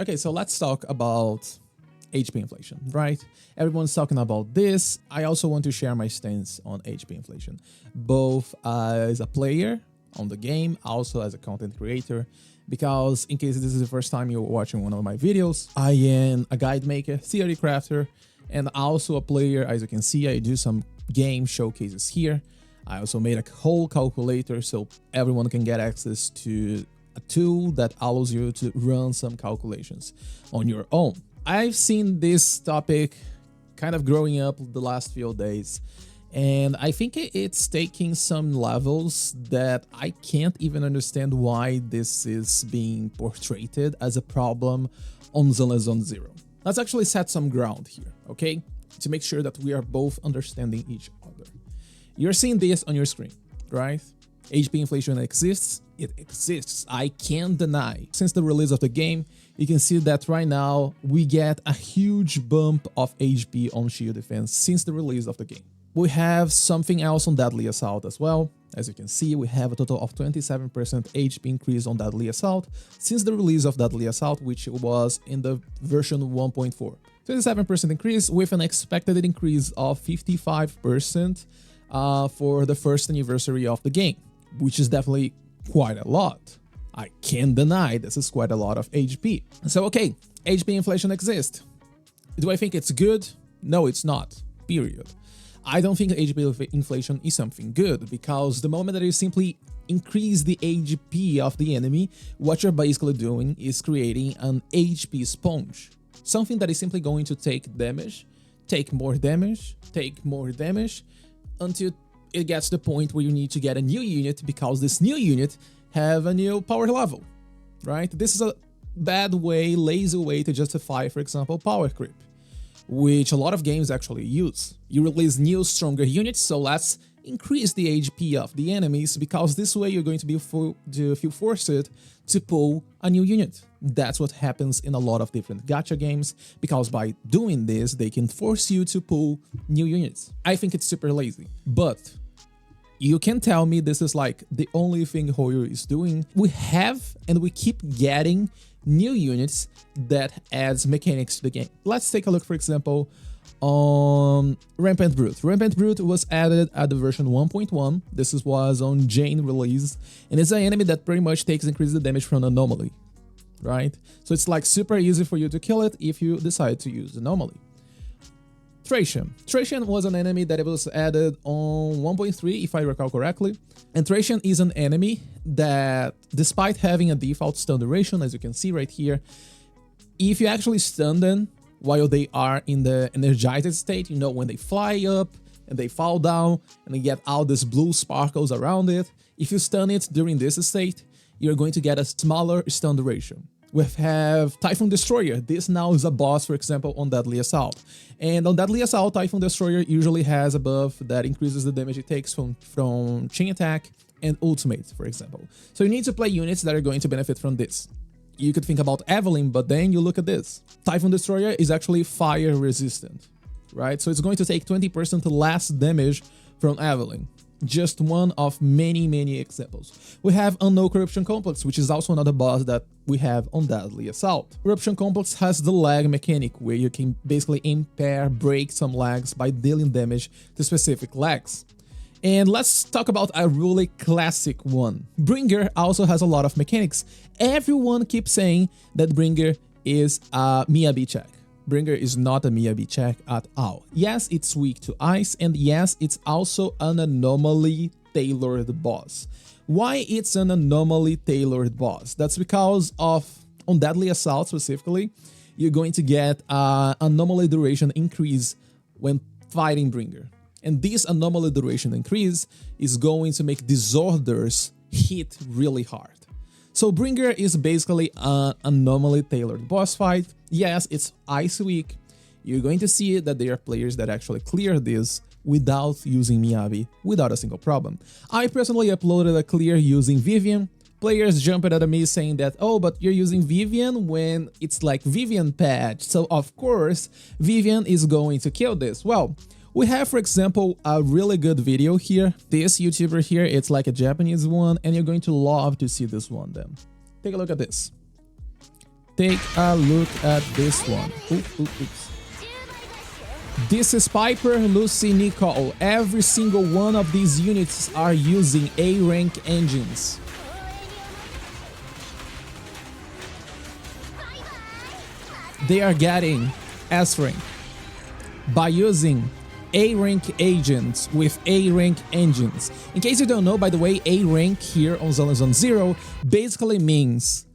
Okay, so let's talk about HP inflation, right? Everyone's talking about this. I also want to share my stance on HP inflation, both as a player on the game, also as a content creator, because in case this is the first time you're watching one of my videos, I am a guide maker, theory crafter, and also a player. As you can see, I do some game showcases here. I also made a whole calculator so everyone can get access to a tool that allows you to run some calculations on your own. I've seen this topic kind of growing up the last few days, and I think it's taking some levels that I can't even understand why this is being portrayed as a problem on Zenless Zone Zero. Let's actually set some ground here, okay? To make sure that we are both understanding each other. You're seeing this on your screen, right? HP inflation exists. It exists. I can't deny. Since the release of the game, you can see that right now we get a huge bump of HP on shield defense since the release of the game. We have something else on Deadly Assault as well. As you can see, we have a total of 27% HP increase on Deadly Assault since the release of Deadly Assault, which was in the version 1.4. 27% increase with an expected increase of 55% for the first anniversary of the game, which is definitely quite a lot. I can't deny this is quite a lot of HP. So okay, HP inflation exists. Do I think it's good? No, it's not, period. I don't think HP inflation is something good, because the moment that you simply increase the HP of the enemy, what you're basically doing is creating an HP sponge. Something that is simply going to take damage, take more damage, take more damage, until it gets to the point where you need to get a new unit, because this new unit have a new power level, right? This is a bad way, lazy way to justify, for example, power creep, which a lot of games actually use. You release new, stronger units, so let's increase the HP of the enemies, because this way you're going to feel forced to pull a new unit. That's what happens in a lot of different gacha games, because by doing this, they can force you to pull new units. I think it's super lazy, but you can tell me this is like the only thing Hoyo is doing. We have and we keep getting new units that adds mechanics to the game. Let's take a look, for example, on Rampant Brute. Rampant Brute was added at the version 1.1. This was on Jane release, and it's an enemy that pretty much increases the damage from Anomaly, right? So it's like super easy for you to kill it if you decide to use Anomaly. Thracian. Thracian was an enemy that was added on 1.3, if I recall correctly. And Thracian is an enemy that, despite having a default stun duration, as you can see right here, if you actually stun them while they are in the energized state, you know, when they fly up and they fall down and they get all these blue sparkles around it, if you stun it during this state, you're going to get a smaller stun duration. We have Typhoon Destroyer. This now is a boss, for example, on Deadly Assault. And on Deadly Assault, Typhoon Destroyer usually has a buff that increases the damage it takes from chain attack and ultimate, for example. So you need to play units that are going to benefit from this. You could think about Evelyn, but then you look at this. Typhoon Destroyer is actually fire resistant, right? So it's going to take 20% less damage from Evelyn. Just one of many examples. We have Unknown Corruption Complex, which is also another boss that we have on Deadly Assault. Corruption Complex has the lag mechanic, where you can basically break some lags by dealing damage to specific lags. And let's talk about a really classic one. Bringer also has a lot of mechanics. Everyone keeps saying that Bringer is a Miyabi check. Bringer is not a Miyabi check at all. Yes, it's weak to ice, and yes, it's also an anomaly tailored boss. Why it's an anomaly tailored boss? That's because of, on Deadly Assault specifically, you're going to get an anomaly duration increase when fighting Bringer. And this anomaly duration increase is going to make disorders hit really hard. So Bringer is basically an anomaly tailored boss fight. Yes, it's ice weak. You're going to see that there are players that actually clear this without using Miyabi, without a single problem. I personally uploaded a clear using Vivian. Players jumped at me saying that, oh, but you're using Vivian when it's like Vivian patch, so of course Vivian is going to kill this. Well, we have, for example, a really good video here. This YouTuber here, it's like a Japanese one, and you're going to love to see this one then. Take a look at this. Take a look at this one. Oops. This is Piper, Lucy, Nicole. Every single one of these units are using A-rank engines. They are getting S-rank by using A-rank agents with A-rank engines. In case you don't know, by the way, A-rank here on Zenless Zone Zero basically means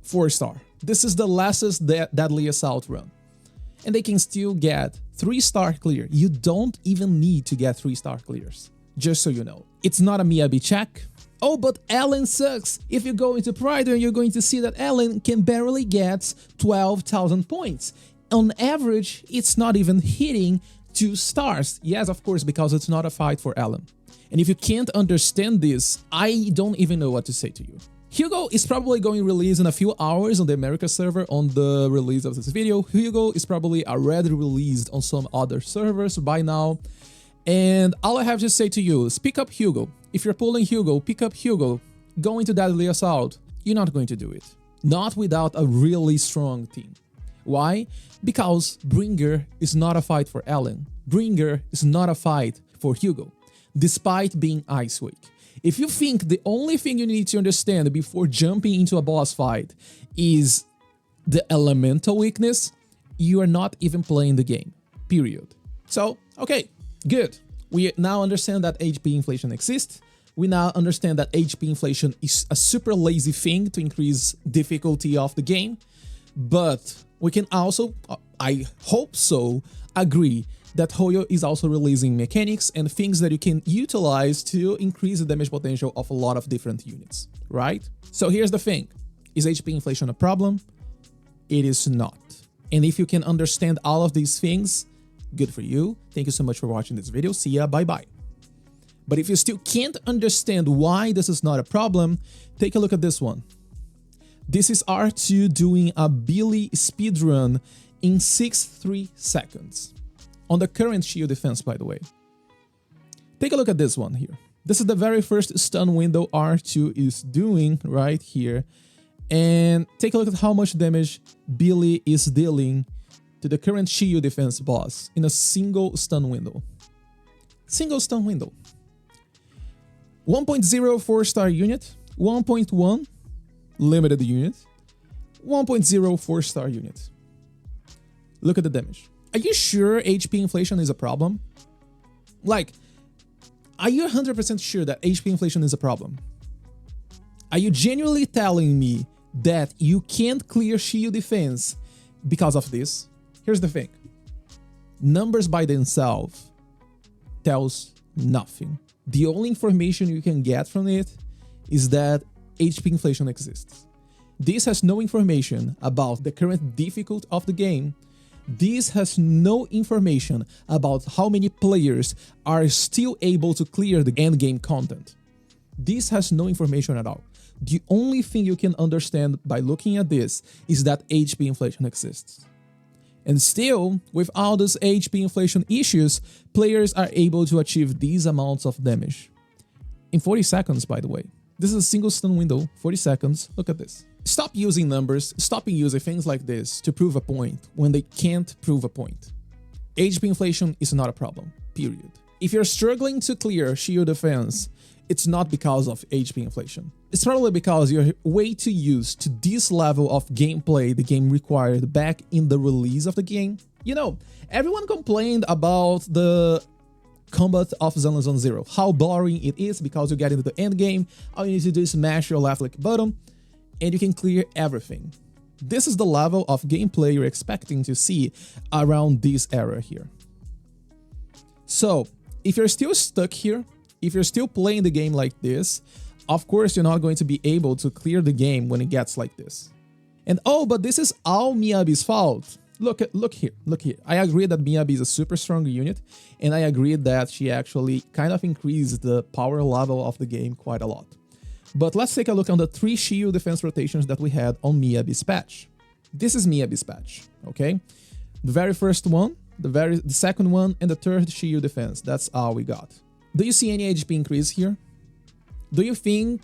4-star. This is the lastest deadly assault run. And they can still get 3-star clear. You don't even need to get 3-star clears, just so you know. It's not a Miyabi check. Oh, but Ellen sucks. If you go into Prider, you're going to see that Ellen can barely get 12,000 points. On average, it's not even hitting 2 stars. Yes, of course, because it's not a fight for Ellen. And if you can't understand this, I don't even know what to say to you. Hugo is probably going to release in a few hours on the America server on the release of this video. Hugo is probably already released on some other servers by now. And all I have to say to you is pick up Hugo. If you're pulling Hugo, pick up Hugo. Go into Deadly Assault. You're not going to do it. Not without a really strong team. Why? Because Bringer is not a fight for Ellen. Bringer is not a fight for Hugo, despite being Ice Weak. If you think the only thing you need to understand before jumping into a boss fight is the elemental weakness, you are not even playing the game, period. So, okay, good. We now understand that HP inflation exists. We now understand that HP inflation is a super lazy thing to increase difficulty of the game. But we can also, I hope so, agree that Hoyo is also releasing mechanics and things that you can utilize to increase the damage potential of a lot of different units, right? So here's the thing. Is HP inflation a problem? It is not. And if you can understand all of these things, good for you. Thank you so much for watching this video. See ya, bye-bye. But if you still can't understand why this is not a problem, take a look at this one. This is R2 doing a Billy speedrun in 6.3 seconds. On the current shield defense, by the way. Take a look at this one here. This is the very first stun window R2 is doing right here. And take a look at how much damage Billy is dealing to the current shield defense boss in a single stun window. Single stun window. 1.0 4-star unit, 1.1 limited unit, 1.0 4-star unit. Look at the damage. Are you sure HP inflation is a problem? Like, are you 100% sure that HP inflation is a problem? Are you genuinely telling me that you can't clear shield defense because of this? Here's the thing. Numbers by themselves tells nothing. The only information you can get from it is that HP inflation exists. This has no information about the current difficulty of the game. This has no information about how many players are still able to clear the endgame content. This has no information at all. The only thing you can understand by looking at this is that HP inflation exists. And still, with all these HP inflation issues, players are able to achieve these amounts of damage. In 40 seconds, by the way. This is a single stun window, 40 seconds. Look at this. Stop using numbers, stop using things like this to prove a point when they can't prove a point. HP inflation is not a problem, period. If you're struggling to clear shield defense, it's not because of HP inflation. It's probably because you're way too used to this level of gameplay the game required back in the release of the game. You know, everyone complained about the combat of Zenless Zone Zero, how boring it is because you get into the end game, all you need to do is smash your left click button, and you can clear everything. This is the level of gameplay you're expecting to see around this era here. So, if you're still stuck here, if you're still playing the game like this, of course you're not going to be able to clear the game when it gets like this. And oh, but this is all Miyabi's fault. Look here. I agree that Miyabi is a super strong unit, and I agree that she actually kind of increased the power level of the game quite a lot. But let's take a look on the 3 shield defense rotations that we had on Miyabi's patch. This is Miyabi's patch, okay? The very first one, the second one, and the third shield defense. That's all we got. Do you see any HP increase here? Do you think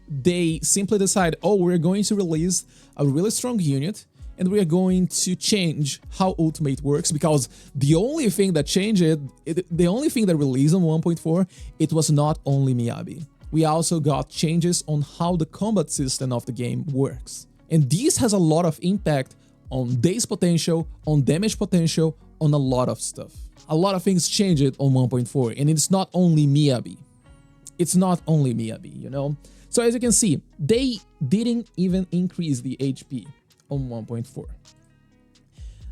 they simply decide, oh, we're going to release a really strong unit, and we are going to change how Ultimate works, because the only thing that changed the only thing that released on 1.4, it was not only Miyabi. We also got changes on how the combat system of the game works. And this has a lot of impact on daze potential, on damage potential, on a lot of stuff. A lot of things changed on 1.4, and it's not only Miyabi. It's not only Miyabi, you know? So as you can see, they didn't even increase the HP on 1.4.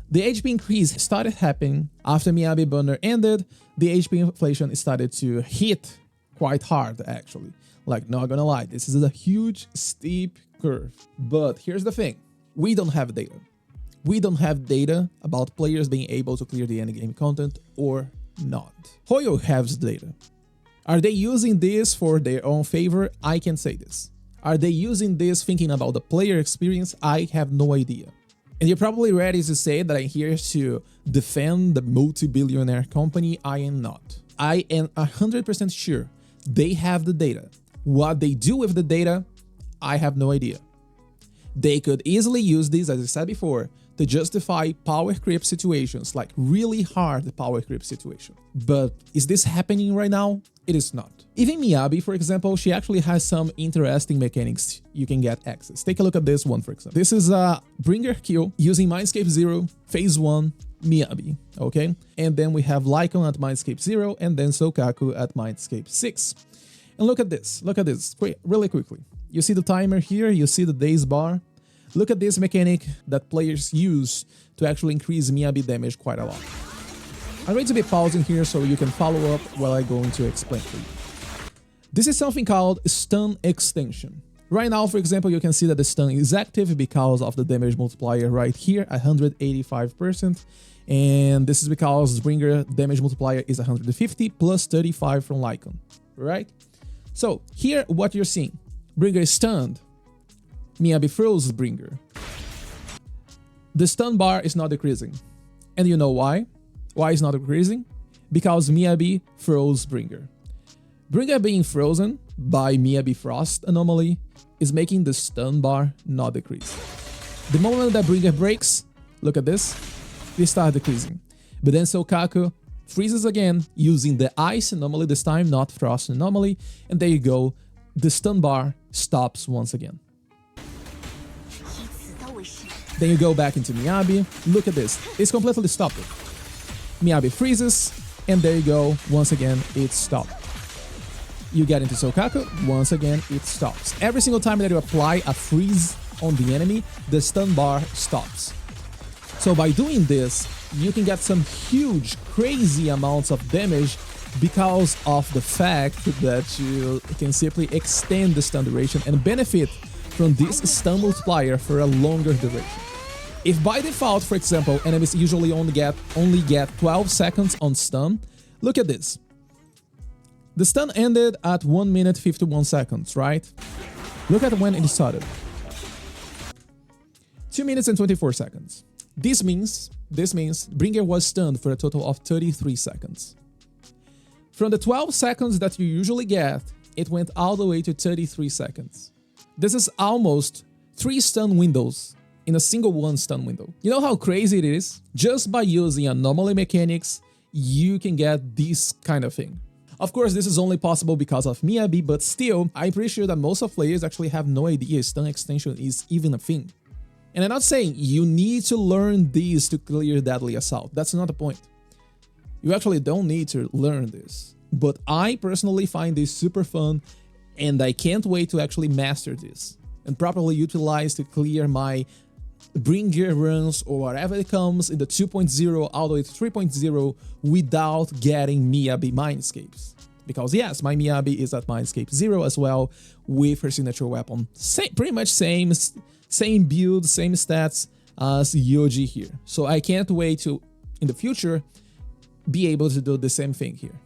The HP increase started happening after Miyabi banner ended. The HP inflation started to hit quite hard, actually. Like, not gonna lie, this is a huge, steep curve. But here's the thing, we don't have data. We don't have data about players being able to clear the endgame content or not. Hoyo has data. Are they using this for their own favor? I can say this. Are they using this thinking about the player experience? I have no idea. And you're probably ready to say that I'm here to defend the multi-billionaire company. I am not. I am 100% sure they have the data. What they do with the data, I have no idea. They could easily use this, as I said before, to justify power creep situations, like really hard power creep situations. But is this happening right now? It is not. Even Miyabi, for example, she actually has some interesting mechanics you can get access. Take a look at this one, for example. This is a Bringer kill using Mindscape Zero, Phase 1, Miyabi, okay? And then we have Lycon at Mindscape 0, and then Sokaku at Mindscape 6. And look at this, really quickly. You see the timer here, you see the daze bar. Look at this mechanic that players use to actually increase Miyabi damage quite a lot. I'm going to be pausing here so you can follow up while I'm going to explain to you. This is something called stun extension. Right now, for example, you can see that the stun is active because of the damage multiplier right here, 185%. And this is because Bringer damage multiplier is 150 plus 35 from Lycon, right? So here, what you're seeing, Bringer is stunned, Miyabi froze Bringer. The stun bar is not decreasing. And you know why? Why it's not decreasing? Because Miyabi froze Bringer. Bringer being frozen by Miyabi Frost anomaly is making the stun bar not decrease. The moment that Bringer breaks, look at this, they start decreasing. But then Sokaku freezes again using the ice anomaly this time, not frost anomaly, and there you go, the stun bar stops once again. Then you go back into Miyabi, look at this, it's completely stopped. Miyabi freezes, and there you go, once again, it stopped. You get into Sokaku, once again, it stops. Every single time that you apply a freeze on the enemy, the stun bar stops. So by doing this, you can get some huge, crazy amounts of damage because of the fact that you can simply extend the stun duration and benefit from this stun multiplier for a longer duration. If by default, for example, enemies usually only get 12 seconds on stun, look at this. The stun ended at 1 minute 51 seconds, right? Look at when it started. 2 minutes and 24 seconds. This means Bringer was stunned for a total of 33 seconds. From the 12 seconds that you usually get, it went all the way to 33 seconds. This is almost 3 stun windows in a single one stun window. You know how crazy it is? Just by using anomaly mechanics, you can get this kind of thing. Of course, this is only possible because of Miyabi, but still, I'm pretty sure that most of players actually have no idea stun extension is even a thing. And I'm not saying you need to learn these to clear Deadly Assault, that's not the point. You actually don't need to learn this. But I personally find this super fun, and I can't wait to actually master this and properly utilize to clear my Bringer runs or whatever it comes in the 2.0 all the way to 3.0 without getting Miyabi Mindscapes. Because yes, my Miyabi is at Mindscape 0 as well with her signature weapon. Pretty much same build, same stats as Yoji here. So I can't wait to, in the future, be able to do the same thing here.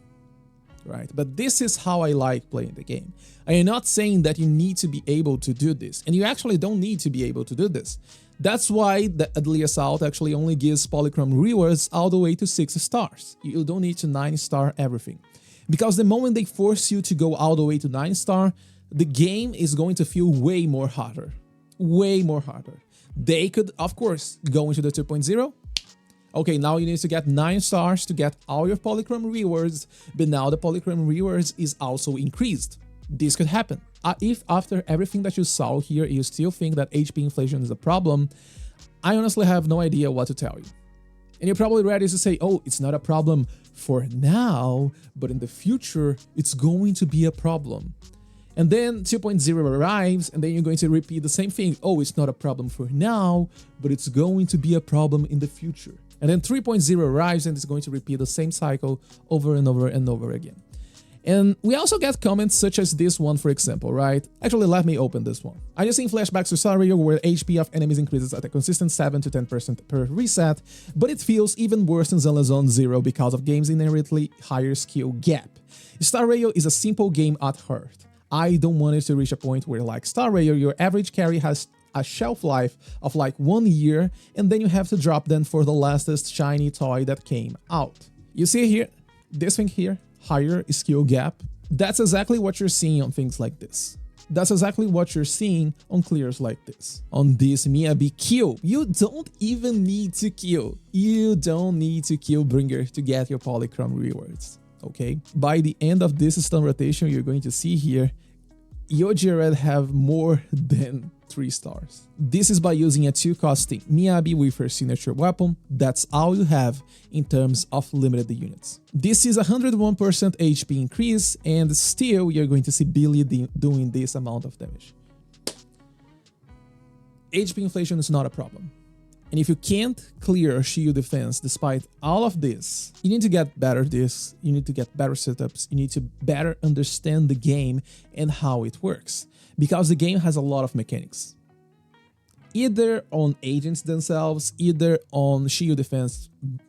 Right? But this is how I like playing the game. I am not saying that you need to be able to do this, and you actually don't need to be able to do this. That's why the Deadly Assault actually only gives Polychrome rewards all the way to 6 stars. You don't need to 9-star everything. Because the moment they force you to go all the way to 9-star, the game is going to feel way more harder. Way more harder. They could, of course, go into the 2.0. Okay, now you need to get 9 stars to get all your polychrome rewards, but now the polychrome rewards is also increased. This could happen. If after everything that you saw here, you still think that HP inflation is a problem, I honestly have no idea what to tell you. And you're probably ready to say, oh, it's not a problem for now, but in the future, it's going to be a problem. And then 2.0 arrives, and then you're going to repeat the same thing. Oh, it's not a problem for now, but it's going to be a problem in the future. And then 3.0 arrives, and it's going to repeat the same cycle over and over and over again. And we also get comments such as this one, for example, right? Actually, let me open this one. I just seen flashbacks to Star Rail where HP of enemies increases at a consistent 7 to 10% per reset, but it feels even worse in Zenless Zone Zero because of game's inherently higher skill gap. Star Rail is a simple game at heart. I don't want it to reach a point where, like Star Rail, your average carry has a shelf life of like 1 year, and then you have to drop them for the lastest shiny toy that came out. You see here, this thing here, higher skill gap, that's exactly what you're seeing on things like this. That's exactly what you're seeing on clears like this. On this Miyabi kill, you don't even need to kill. You don't need to kill Bringer to get your polychrome rewards, okay? By the end of this stun rotation, you're going to see here, your GRed have more than 3 stars. This is by using a 2-costing Miyabi with her signature weapon. That's all you have in terms of limited units. This is 101% HP increase, and still you're going to see Billy doing this amount of damage. HP inflation is not a problem. And if you can't clear shield defense despite all of this, you need to get better discs, you need to get better setups, you need to better understand the game and how it works. Because the game has a lot of mechanics. Either on agents themselves, either on shield defense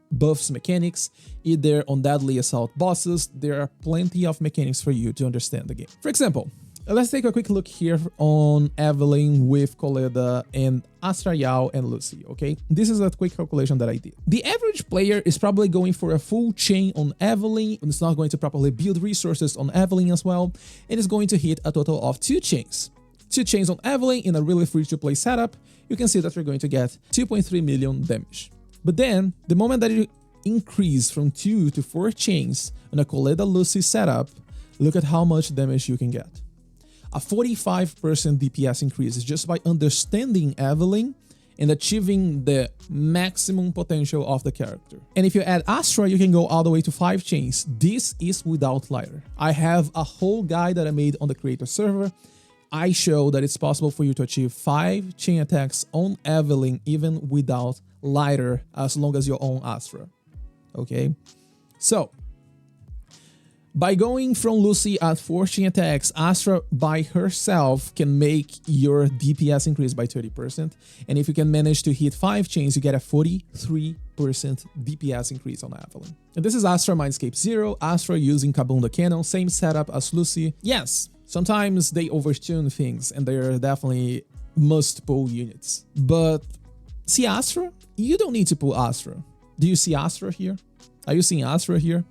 buffs mechanics, either on deadly assault bosses, there are plenty of mechanics for you to understand the game. For example, let's take a quick look here on Evelyn with Koleda and Astra, Yao, and Lucy, okay? This is a quick calculation that I did. The average player is probably going for a full chain on Evelyn, and it's not going to properly build resources on Evelyn as well, and it's going to hit a total of 2 chains. 2 chains on Evelyn in a really free-to-play setup, you can see that you're going to get 2.3 million damage. But then, the moment that you increase from 2 to 4 chains on a Koleda Lucy setup, look at how much damage you can get. A 45% DPS increase is just by understanding Evelyn and achieving the maximum potential of the character. And if you add Astra, you can go all the way to 5 chains. This is without lighter. I have a whole guide that I made on the creator server. I show that it's possible for you to achieve 5 chain attacks on Evelyn even without lighter, as long as you own Astra. Okay? So, by going from Lucy at 4 chain attacks, Astra by herself can make your DPS increase by 30%. And if you can manage to hit 5 chains, you get a 43% DPS increase on Evelyn. And this is Astra Mindscape Zero, Astra using Kabunda Cannon, same setup as Lucy. Yes, sometimes they overtune things and they're definitely must pull units. But see Astra? You don't need to pull Astra. Do you see Astra here? Are you seeing Astra here?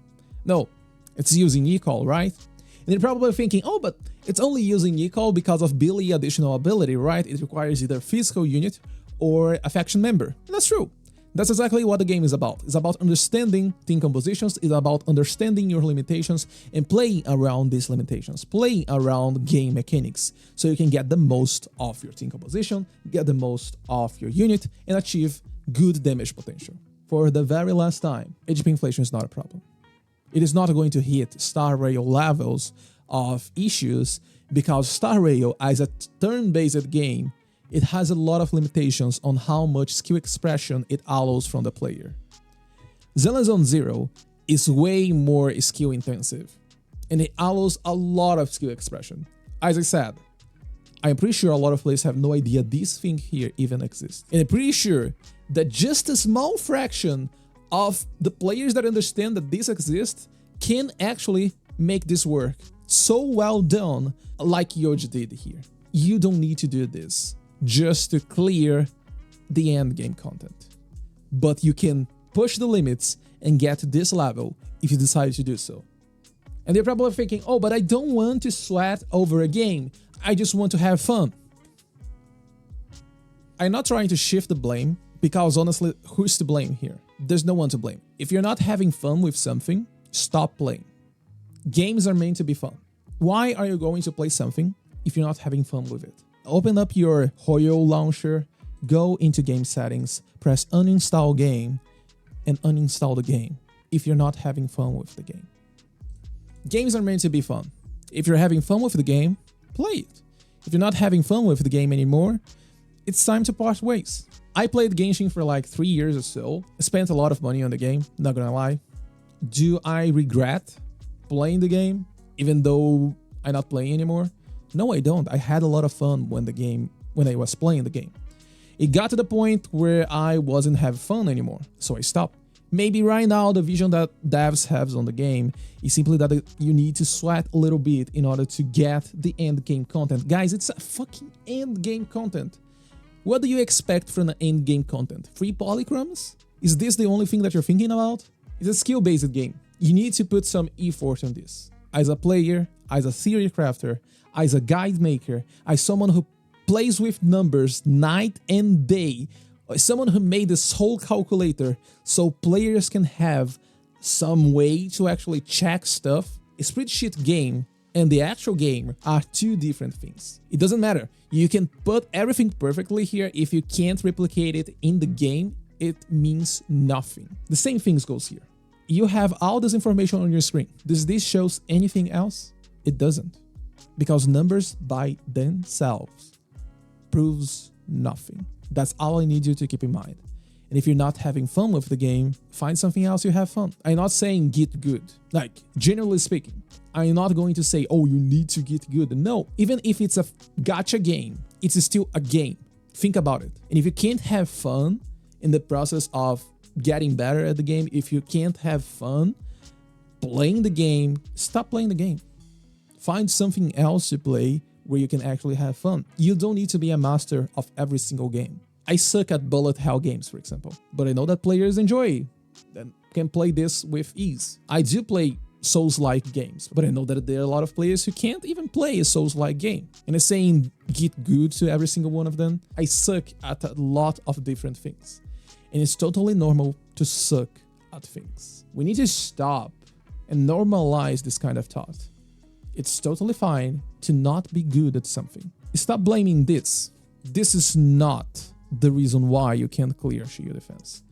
No. It's using Nicole, right? And you're probably thinking, oh, but it's only using Nicole because of Billy's additional ability, right? It requires either a physical unit or a faction member. And that's true. That's exactly what the game is about. It's about understanding team compositions, it's about understanding your limitations and playing around these limitations, playing around game mechanics, so you can get the most of your team composition, get the most of your unit, and achieve good damage potential. For the very last time, HP inflation is not a problem. It is not going to hit Star Rail levels of issues because Star Rail, as a turn-based game, it has a lot of limitations on how much skill expression it allows from the player. Zenless Zone Zero is way more skill intensive, and it allows a lot of skill expression. As I said, I'm pretty sure a lot of players have no idea this thing here even exists. And I'm pretty sure that just a small fraction of the players that understand that this exists can actually make this work so well done like Yoji did here. You don't need to do this just to clear the end game content, but you can push the limits and get to this level if you decide to do so. And you're probably thinking, oh, but I don't want to sweat over a game. I just want to have fun. I'm not trying to shift the blame, because honestly, who's to blame here? There's no one to blame. If you're not having fun with something, stop playing. Games are meant to be fun. Why are you going to play something if you're not having fun with it? Open up your Hoyo launcher, go into game settings, press uninstall game, and uninstall the game if you're not having fun with the game. Games are meant to be fun. If you're having fun with the game, play it. If you're not having fun with the game anymore, it's time to part ways. I played Genshin for like 3 years or so. I spent a lot of money on the game, not gonna lie. Do I regret playing the game, even though I'm not playing anymore? No, I don't. I had a lot of fun when I was playing the game. It got to the point where I wasn't having fun anymore, so I stopped. Maybe right now the vision that devs have on the game is simply that you need to sweat a little bit in order to get the end game content. Guys, it's a fucking end game content. What do you expect from the end game content? Free polychrons? Is this the only thing that you're thinking about? It's a skill-based game. You need to put some effort on this. As a player, as a theory crafter, as a guide maker, as someone who plays with numbers night and day, as someone who made this whole calculator so players can have some way to actually check stuff, a spreadsheet game and the actual game are two different things. It doesn't matter. You can put everything perfectly here. If you can't replicate it in the game, it means nothing. The same thing goes here. You have all this information on your screen. Does this show anything else? It doesn't. Because numbers by themselves proves nothing. That's all I need you to keep in mind. And if you're not having fun with the game, find something else you have fun. I'm not saying get good. Like, generally speaking, I'm not going to say, oh, you need to get good. No, even if it's a gacha game, it's still a game. Think about it. And if you can't have fun in the process of getting better at the game, if you can't have fun playing the game, stop playing the game. Find something else to play where you can actually have fun. You don't need to be a master of every single game. I suck at bullet hell games, for example, but I know that players enjoy and can play this with ease. I do play Souls-like games, but I know that there are a lot of players who can't even play a Souls-like game. And I'm saying get good to every single one of them. I suck at a lot of different things. And it's totally normal to suck at things. We need to stop and normalize this kind of thought. It's totally fine to not be good at something. Stop blaming this. This is not the reason why you can't clear shield defense.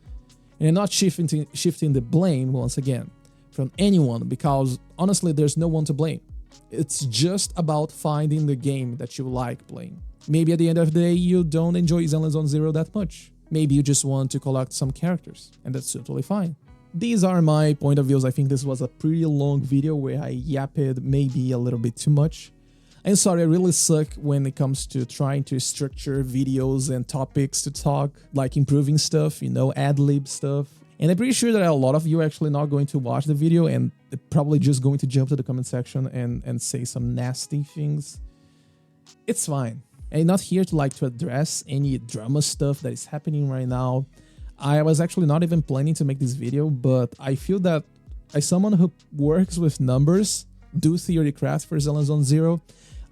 And I'm not shifting the blame once again from anyone, because honestly there's no one to blame. It's just about finding the game that you like playing. Maybe at the end of the day you don't enjoy Zenless Zone Zero that much. Maybe you just want to collect some characters, and that's totally fine. These are my point of views. I think this was a pretty long video where I yapped maybe a little bit too much. I'm sorry, I really suck when it comes to trying to structure videos and topics to talk, like improving stuff, you know, ad-lib stuff. And I'm pretty sure that a lot of you are actually not going to watch the video and they're probably just going to jump to the comment section and say some nasty things. It's fine. I'm not here to address any drama stuff that is happening right now. I was actually not even planning to make this video, but I feel that as someone who works with numbers, do Theorycraft for Zenless Zone Zero,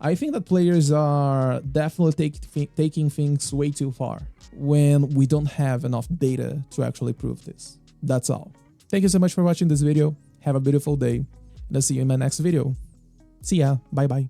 I think that players are definitely taking things way too far when we don't have enough data to actually prove this. That's all. Thank you so much for watching this video. Have a beautiful day, and I'll see you in my next video. See ya. Bye bye.